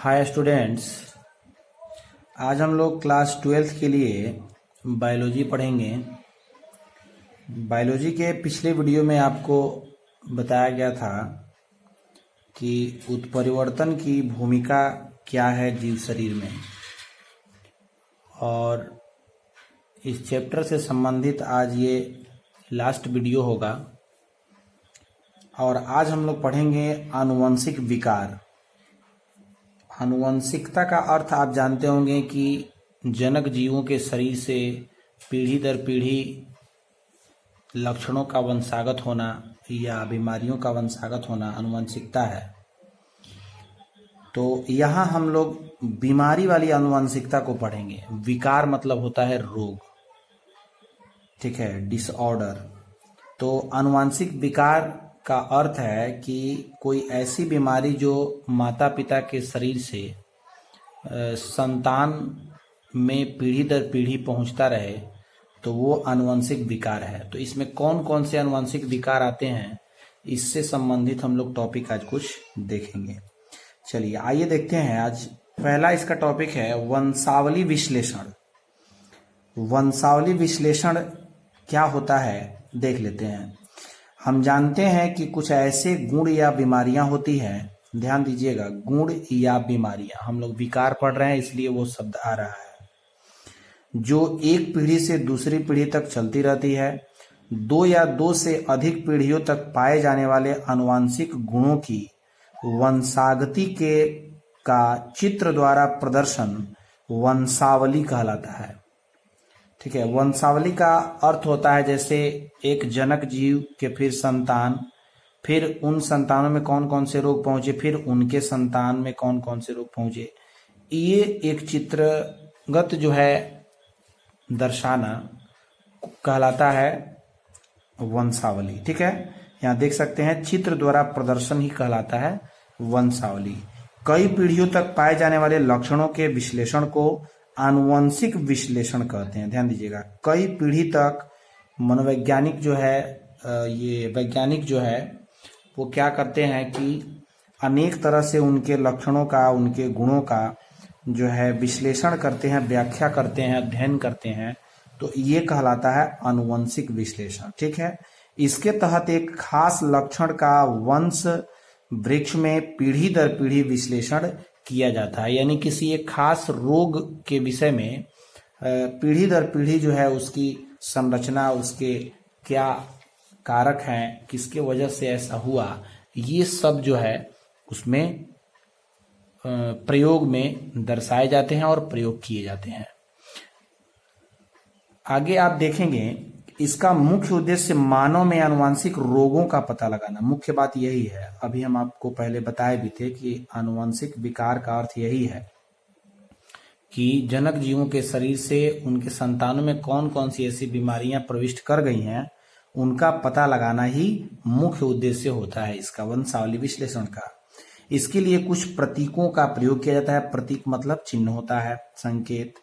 Hi students, आज हम लोग क्लास 12th के लिए बायोलॉजी पढ़ेंगे। बायोलॉजी के पिछले वीडियो में आपको बताया गया था कि उत्परिवर्तन की भूमिका क्या है जीव शरीर में, और इस चैप्टर से संबंधित आज ये लास्ट वीडियो होगा। और आज हम लोग पढ़ेंगे आनुवंशिक विकार। आनुवंशिकता का अर्थ आप जानते होंगे कि जनक जीवों के शरीर से पीढ़ी दर पीढ़ी लक्षणों का वंशागत होना या बीमारियों का वंशागत होना आनुवंशिकता है। तो यहाँ हम लोग बीमारी वाली आनुवंशिकता को पढ़ेंगे। विकार मतलब होता है रोग, ठीक है, डिसऑर्डर। तो आनुवंशिक विकार का अर्थ है कि कोई ऐसी बीमारी जो माता पिता के शरीर से संतान में पीढ़ी दर पीढ़ी पहुंचता रहे, तो वो आनुवंशिक विकार है। तो इसमें कौन कौन से आनुवंशिक विकार आते हैं, इससे संबंधित हम लोग टॉपिक आज कुछ देखेंगे। चलिए आइए देखते हैं। आज पहला इसका टॉपिक है वंशावली विश्लेषण। वंशावली विश्लेषण क्या होता है देख लेते हैं। हम जानते हैं कि कुछ ऐसे गुण या बीमारियां होती हैं, ध्यान दीजिएगा, गुण या बीमारियां, हम लोग विकार पढ़ रहे हैं इसलिए वो शब्द आ रहा है, जो एक पीढ़ी से दूसरी पीढ़ी तक चलती रहती है। दो या दो से अधिक पीढ़ियों तक पाए जाने वाले आनुवांशिक गुणों की वंशागति के का चित्र द्वारा प्रदर्शन वंशावली कहलाता है। ठीक है, वंशावली का अर्थ होता है जैसे एक जनक जीव के फिर संतान, फिर उन संतानों में कौन कौन से रोग पहुंचे, फिर उनके संतान में कौन कौन से रोग पहुंचे। ये एक चित्रगत जो है दर्शाना कहलाता है वंशावली। ठीक है, यहाँ देख सकते हैं चित्र द्वारा प्रदर्शन ही कहलाता है वंशावली। कई पीढ़ियों तक पाए जाने वाले लक्षणों के विश्लेषण को आनुवंशिक विश्लेषण कहते हैं। ध्यान दीजिएगा, कई पीढ़ी तक मनोवैज्ञानिक जो है, ये वैज्ञानिक जो है वो क्या करते हैं कि अनेक तरह से उनके लक्षणों का, उनके गुणों का जो है विश्लेषण करते हैं, व्याख्या करते हैं, अध्ययन करते हैं। तो ये कहलाता है आनुवंशिक विश्लेषण। ठीक है, इसके तहत एक खास लक्षण का वंश वृक्ष में पीढ़ी दर पीढ़ी विश्लेषण किया जाता है। यानी किसी एक खास रोग के विषय में पीढ़ी दर पीढ़ी जो है उसकी संरचना, उसके क्या कारक हैं, किसके वजह से ऐसा हुआ, ये सब जो है उसमें प्रयोग में दर्शाए जाते हैं और प्रयोग किए जाते हैं। आगे आप देखेंगे इसका मुख्य उद्देश्य मानव में आनुवंशिक रोगों का पता लगाना। मुख्य बात यही है, अभी हम आपको पहले बताए भी थे कि आनुवंशिक विकार का अर्थ यही है कि जनक जीवों के शरीर से उनके संतानों में कौन कौन सी ऐसी बीमारियां प्रविष्ट कर गई हैं, उनका पता लगाना ही मुख्य उद्देश्य होता है इसका वंशावली विश्लेषण का। इसके लिए कुछ प्रतीकों का प्रयोग किया जाता है। प्रतीक मतलब चिन्ह होता है, संकेत।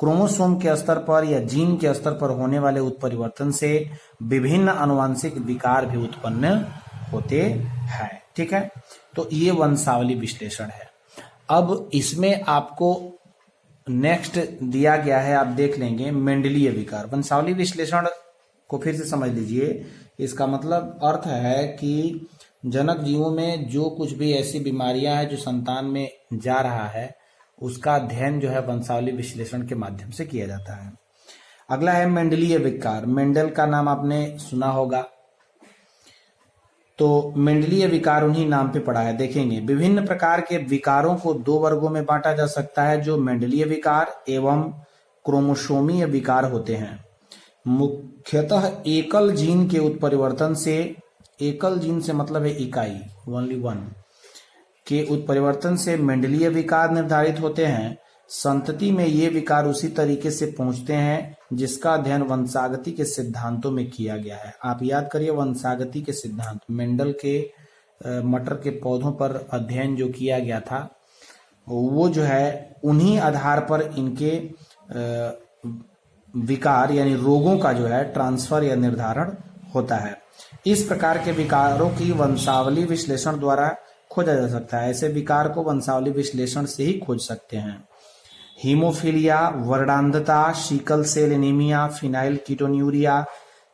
क्रोमोसोम के स्तर पर या जीन के स्तर पर होने वाले उत्परिवर्तन से विभिन्न आनुवंशिक विकार भी उत्पन्न होते हैं। ठीक है, तो ये वंशावली विश्लेषण है। अब इसमें आपको नेक्स्ट दिया गया है, आप देख लेंगे, मेंडलीय विकार। वंशावली विश्लेषण को फिर से समझ लीजिए। इसका मतलब अर्थ है कि जनक जीवों में जो कुछ भी ऐसी बीमारियां हैं जो संतान में जा रहा है, उसका अध्ययन जो है वंशावली विश्लेषण के माध्यम से किया जाता है। अगला है मेंडलीय विकार। मेंडल का नाम आपने सुना होगा, तो मेंडलीय विकार उन्हीं नाम पे पड़ा है। देखेंगे विभिन्न प्रकार के विकारों को दो वर्गों में बांटा जा सकता है, जो मेंडलीय विकार एवं क्रोमोसोमीय विकार होते हैं। मुख्यतः एकल जीन के उत्परिवर्तन से, एकल जीन से मतलब है इकाई, ओनली वन, के उत्परिवर्तन से मेंडलीय विकार निर्धारित होते हैं। संतति में ये विकार उसी तरीके से पहुंचते हैं जिसका अध्ययन वंशागति के सिद्धांतों में किया गया है। आप याद करिए, वंशागति के सिद्धांत, मेंडल के मटर के पौधों पर अध्ययन जो किया गया था, वो जो है उन्हीं आधार पर इनके विकार यानी रोगों का जो है ट्रांसफर या निर्धारण होता है। इस प्रकार के विकारों की वंशावली विश्लेषण द्वारा खोजा जा सकता है। ऐसे विकार को वंशावली विश्लेषण से ही खोज सकते हैं। हीमोफीलिया, वर्णांधता, sickle cell anaemia, phenylketonuria,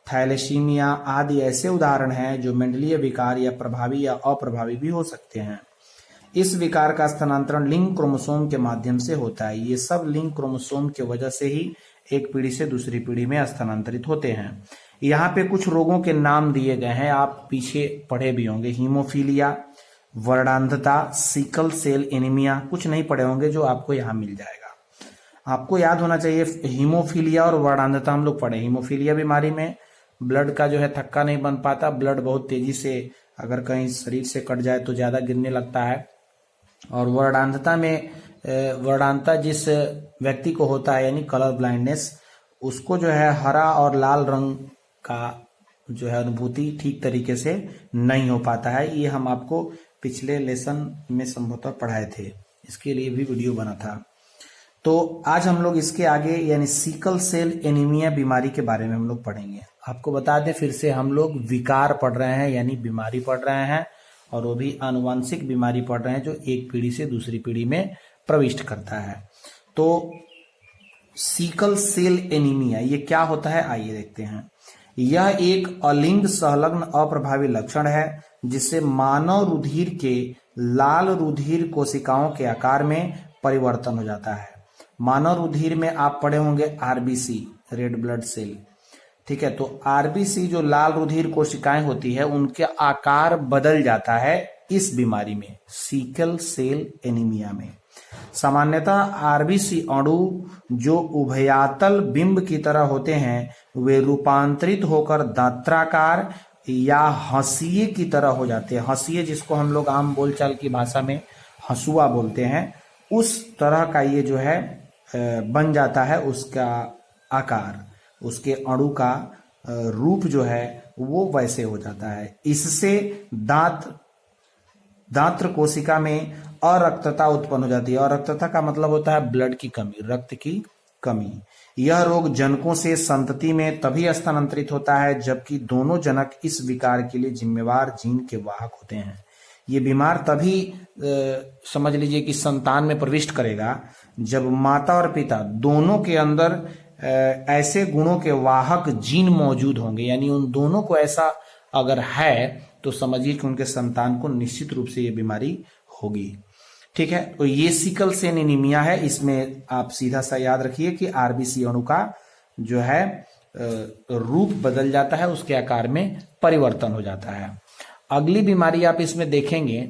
thalassaemia आदि ऐसे उदाहरण हैं जो मेंडलीय विकार या प्रभावी या अप्रभावी भी हो सकते हैं। इस विकार का स्थानांतरण लिंक क्रोमोसोम के माध्यम से होता है। ये सब लिंक क्रोमोसोम की वजह से ही एक पीढ़ी से दूसरी पीढ़ी में स्थानांतरित होते हैं। यहाँ पे कुछ रोगों के नाम दिए गए हैं, आप पीछे पढ़े भी होंगे। हीमोफीलिया, वर्णांधता, सिकल सेल एनीमिया, कुछ नहीं पढ़े होंगे जो आपको यहाँ मिल जाएगा। आपको याद होना चाहिए, हीमोफीलिया और वर्णांधता हम लोग पढ़े। हीमोफीलिया बीमारी में ब्लड का जो है थक्का नहीं बन पाता, ब्लड बहुत तेजी से अगर कहीं शरीर से कट जाए तो ज्यादा गिरने लगता है। और वर्णांधता में वर्णांधता जिस व्यक्ति को होता है यानी कलर ब्लाइंडनेस, उसको जो है हरा और लाल रंग का जो है अनुभूति ठीक तरीके से नहीं हो पाता है। ये हम आपको पिछले लेसन में संभवतः पढ़ाए थे, इसके लिए भी वीडियो बना था। तो आज हम लोग इसके आगे यानी सिकल सेल एनीमिया बीमारी के बारे में हम लोग पढ़ेंगे। आपको बता दें फिर से, हम लोग विकार पढ़ रहे हैं यानी बीमारी पढ़ रहे हैं, और वो भी आनुवंशिक बीमारी पढ़ रहे हैं जो एक पीढ़ी से दूसरी पीढ़ी में प्रविष्ट करता है। तो सिकल सेल एनीमिया ये क्या होता है, आइए देखते हैं। यह एक अलिंग संलग्न अप्रभावी लक्षण है जिससे मानव रुधिर के लाल रुधिर कोशिकाओं के आकार में परिवर्तन हो जाता है। मानव रुधिर में आप पढ़े होंगे आरबीसी, रेड ब्लड सेल, ठीक है। तो आरबीसी जो लाल रुधिर कोशिकाएं होती है उनके आकार बदल जाता है इस बीमारी में, सिकल सेल एनीमिया में। सामान्यतः आरबीसी अणु जो उभयातल बिंब की तरह होते हैं वे रूपांतरित होकर दात्राकार या हंसिये की तरह हो जाते हैं। हंसिये जिसको हम लोग आम बोलचाल की भाषा में हंसुआ बोलते हैं, उस तरह का ये जो है बन जाता है। उसका आकार, उसके अणु का रूप जो है वो वैसे हो जाता है। इससे दात्र कोशिका में अरक्तता उत्पन्न हो जाती है। अरक्तता का मतलब होता है ब्लड की कमी, रक्त की कमी। यह रोग जनकों से संतति में तभी स्थानांतरित होता है जबकि दोनों जनक इस विकार के लिए जिम्मेवार जीन के वाहक होते हैं। ये बीमार तभी समझ लीजिए कि संतान में प्रविष्ट करेगा जब माता और पिता दोनों के अंदर ऐसे गुणों के वाहक जीन मौजूद होंगे, यानी उन दोनों को ऐसा अगर है तो समझिए कि उनके संतान को निश्चित रूप से ये बीमारी होगी। ठीक है, तो ये सिकल सेल एनीमिया है। इसमें आप सीधा सा याद रखिए कि आरबीसी अणु का जो है रूप बदल जाता है, उसके आकार में परिवर्तन हो जाता है। अगली बीमारी आप इसमें देखेंगे,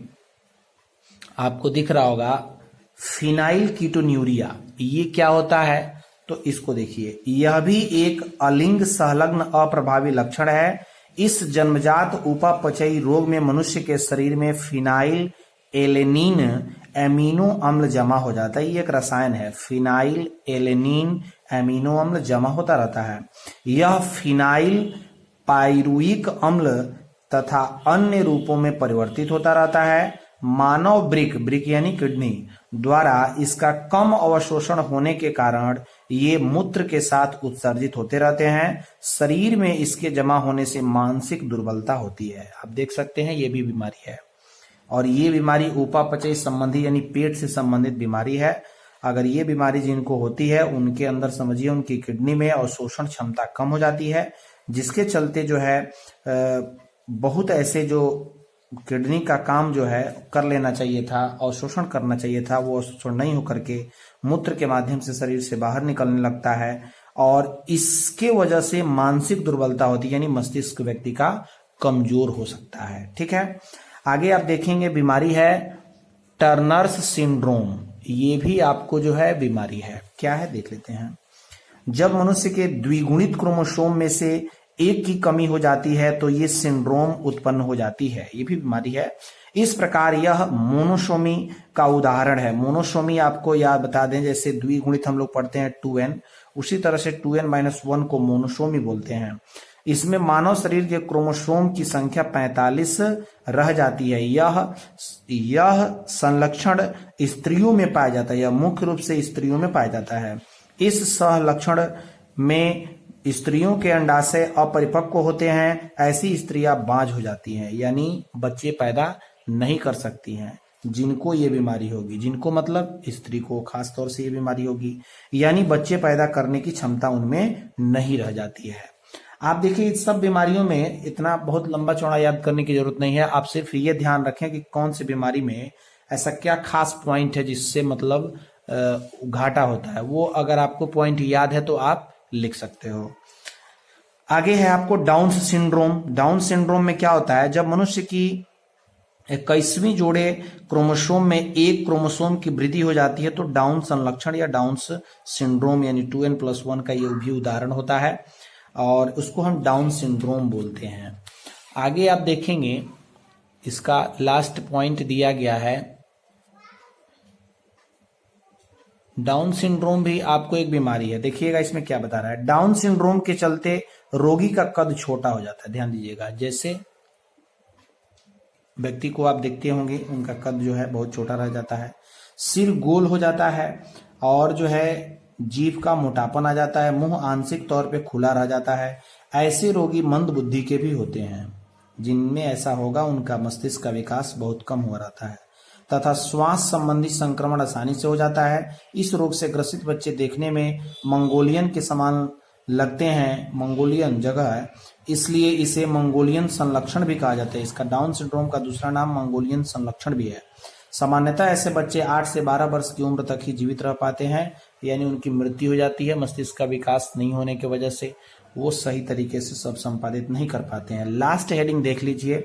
आपको दिख रहा होगा फिनाइल कीटोन्यूरिया। ये क्या होता है तो इसको देखिए, यह भी एक अलिंग संलग्न अप्रभावी लक्षण है। इस जन्मजात उपापचयी रोग में मनुष्य के शरीर में फिनाइल एलेनिन एमिनो अम्ल जमा हो जाता है। ये एक रसायन है, फिनाइल एलेनिन एमिनो अम्ल जमा होता रहता है। यह फिनाइल पाइरुइक अम्ल तथा अन्य रूपों में परिवर्तित होता रहता है। मानव ब्रिक यानी किडनी द्वारा इसका कम अवशोषण होने के कारण ये मूत्र के साथ उत्सर्जित होते रहते हैं। शरीर में इसके जमा होने से मानसिक दुर्बलता होती है। आप देख सकते हैं ये भी बीमारी है, और ये बीमारी उपापचय संबंधी यानी पेट से संबंधित बीमारी है। अगर ये बीमारी जिनको होती है उनके अंदर समझिए उनकी किडनी में अवशोषण क्षमता कम हो जाती है, जिसके चलते जो है बहुत ऐसे जो किडनी का काम जो है कर लेना चाहिए था, अवशोषण करना चाहिए था, वो अवशोषण नहीं होकर के मूत्र के माध्यम से शरीर से बाहर निकलने लगता है, और इसके वजह से मानसिक दुर्बलता होती है, यानी मस्तिष्क व्यक्ति का कमजोर हो सकता है। ठीक है, आगे आप देखेंगे बीमारी है टर्नर्स सिंड्रोम। ये भी आपको जो है बीमारी है, क्या है देख लेते हैं। जब मनुष्य के द्विगुणित क्रोमोसोम में से एक की कमी हो जाती है तो ये सिंड्रोम उत्पन्न हो जाती है, ये भी बीमारी है। इस प्रकार यह मोनोसोमी का उदाहरण है। मोनोसोमी आपको याद बता दें, जैसे द्विगुणित हम लोग पढ़ते हैं 2n, उसी तरह से 2n-1 को मोनोसोमी बोलते हैं। इसमें मानव शरीर के क्रोमोसोम की संख्या 45 रह जाती है। यह संलक्षण स्त्रियों में पाया जाता है, यह मुख्य रूप से स्त्रियों में पाया जाता है। इस सहलक्षण में स्त्रियों के अंडाशय अपरिपक्व होते हैं। ऐसी स्त्रियां बांझ हो जाती हैं, यानी बच्चे पैदा नहीं कर सकती हैं जिनको ये बीमारी होगी। जिनको मतलब स्त्री को खास तौर से ये बीमारी होगी, यानी बच्चे पैदा करने की क्षमता उनमें नहीं रह जाती है। आप देखिए इस सब बीमारियों में इतना बहुत लंबा चौड़ा याद करने की जरूरत नहीं है। आप सिर्फ ये ध्यान रखें कि कौन सी बीमारी में ऐसा क्या खास पॉइंट है जिससे मतलब घाटा होता है। वो अगर आपको पॉइंट याद है तो आप लिख सकते हो। आगे है आपको डाउन सिंड्रोम। डाउन सिंड्रोम में क्या होता है, जब मनुष्य की 21वीं जोड़े क्रोमोसोम में एक क्रोमोसोम की वृद्धि हो जाती है तो डाउन संलक्षण या डाउन सिंड्रोम यानी 2n+1 का ये भी उदाहरण होता है और उसको हम डाउन सिंड्रोम बोलते हैं। आगे आप देखेंगे इसका लास्ट पॉइंट दिया गया है। डाउन सिंड्रोम भी आपको एक बीमारी है। देखिएगा इसमें क्या बता रहा है, डाउन सिंड्रोम के चलते रोगी का कद छोटा हो जाता है। ध्यान दीजिएगा, जैसे व्यक्ति को आप देखते होंगे उनका कद जो है बहुत छोटा रह जाता है, सिर गोल हो जाता है और जो है जीभ का मोटापन आ जाता है, मुंह आंशिक तौर पे खुला रह जाता है। ऐसे रोगी मंद बुद्धि के भी होते हैं। जिनमें ऐसा होगा उनका मस्तिष्क का विकास बहुत कम हो रहता है तथा श्वास संबंधी संक्रमण आसानी से हो जाता है। इस रोग से ग्रसित बच्चे देखने में मंगोलियन के समान लगते हैं, मंगोलियन जगह है इसलिए इसे मंगोलियन संलक्षण भी कहा जाता है। इसका डाउन सिंड्रोम का दूसरा नाम मंगोलियन संलक्षण भी है। सामान्यतः ऐसे बच्चे 8 से 12 वर्ष की उम्र तक ही जीवित रह पाते हैं, यानी उनकी मृत्यु हो जाती है। मस्तिष्क का विकास नहीं होने की वजह से वो सही तरीके से सब संपादित नहीं कर पाते हैं। लास्ट हेडिंग देख लीजिए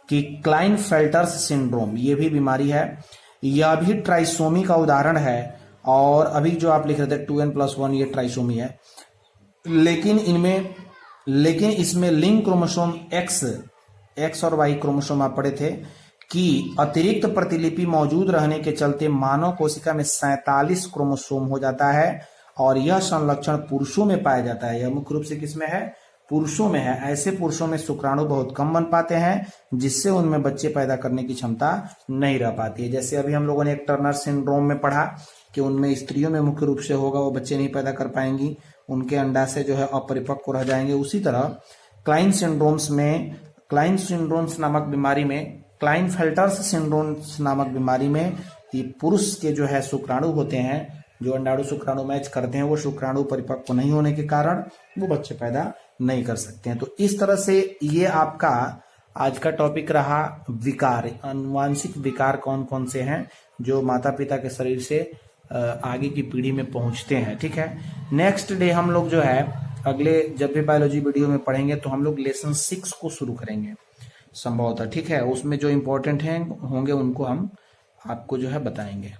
कि क्लाइनफेल्टर्स सिंड्रोम, ये भी बीमारी है। यह भी ट्राइसोमी का उदाहरण है और अभी जो आप लिख रहे थे 2n+1 ये ट्राइसोमी है, लेकिन इसमें लिंक क्रोमोसोम एक्स और वाई क्रोमोसोम आप पढ़े थे कि अतिरिक्त प्रतिलिपि मौजूद रहने के चलते मानव कोशिका में 47 क्रोमोसोम हो जाता है और यह संलक्षण पुरुषों में पाया जाता है। यह मुख्य रूप से किसमें है, पुरुषों में है। ऐसे पुरुषों में शुक्राणु बहुत कम बन पाते हैं जिससे उनमें बच्चे पैदा करने की क्षमता नहीं रह पाती है। जैसे अभी हम लोगों ने एक टर्नर सिंड्रोम में पढ़ा कि उनमें स्त्रियों में मुख्य रूप से होगा, वो बच्चे नहीं पैदा कर पाएंगी, उनके अंडाशय जो है अपरिपक्व रह जाएंगे। उसी तरह क्लाइनफेल्टर्स नामक बीमारी में क्लाइनफेल्टर्स सिंड्रोम्स नामक बीमारी में ये पुरुष के जो है शुक्राणु होते हैं, जो अंडाणु शुक्राणु मैच करते हैं, वो शुक्राणु परिपक्व नहीं होने के कारण वो बच्चे पैदा नहीं कर सकते हैं। तो इस तरह से ये आपका आज का टॉपिक रहा विकार, आनुवांशिक विकार कौन कौन से हैं जो माता पिता के शरीर से आगे की पीढ़ी में पहुंचते हैं। ठीक है, नेक्स्ट डे हम लोग जो है अगले जब भी बायोलॉजी वीडियो में पढ़ेंगे तो हम लोग लेसन 6 को शुरू करेंगे संभवतः। ठीक है, उसमें जो इम्पोर्टेंट हैं होंगे उनको हम आपको जो है बताएंगे।